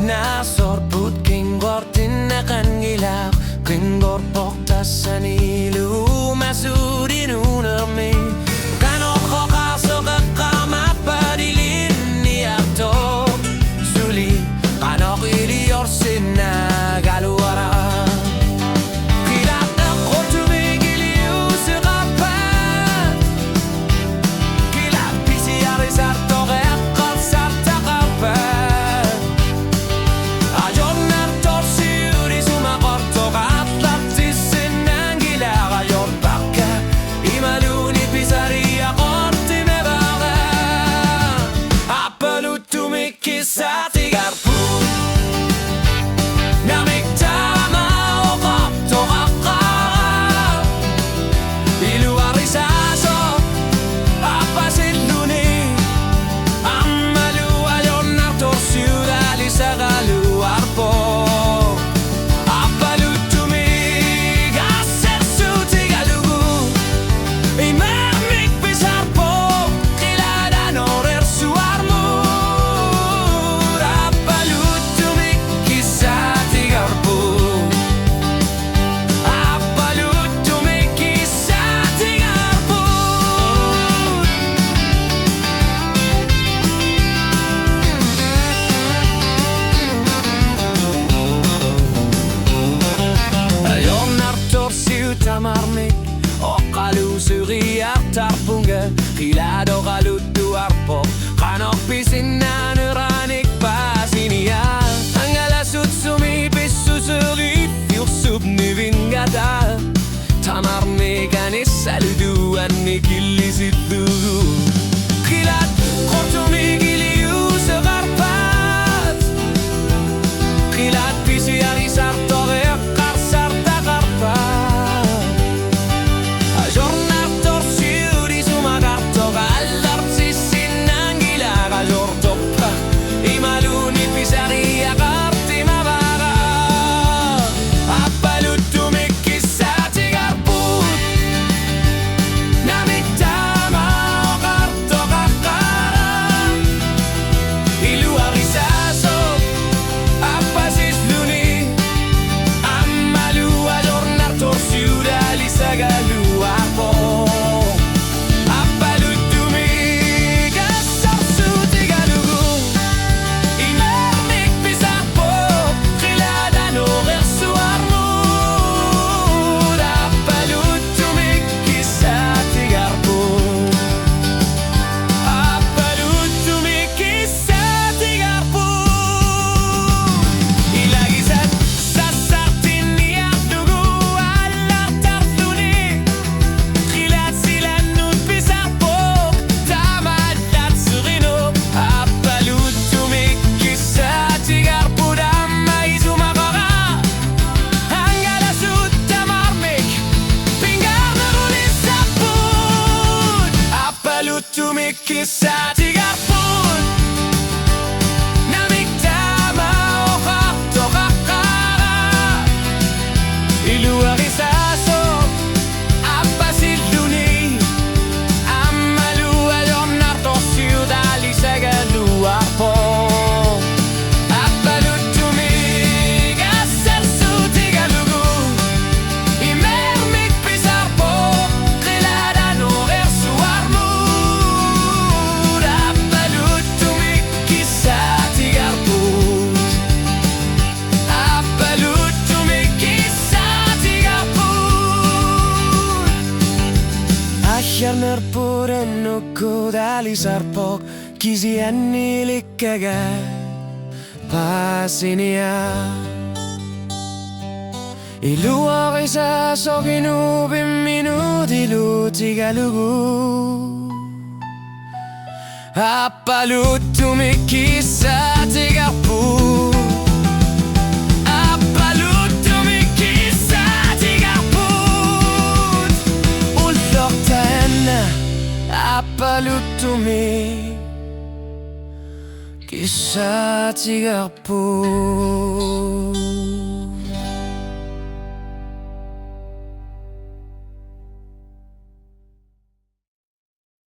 na sorbut kingor tinnakan gilaw kingor pokta sanilu masurin unarmi kanok kaso kakama padilin ni akto suli kanok ilior sinna galuara tamarmik o kalusuri tarpunga hilado kalutu arpo kanok pisin na neranik pasinia angalasut sumipis susuri yursub nivingata tamarmik anis saluduan nikilisitu kilat kortumi giliu segarpat kilat pisi arisar tore karsar takarpat kisah tiga pun namik tama o kakto kakara iluar isaso apa siluni amalu ayon narto siudali segaluar po Kärner puren nukku dalisarpok kisian nilikkägä pasinia iluarisa soginu minuti tiga lugu appalutumi kisah tiga pun appalutumi kisah tiga pun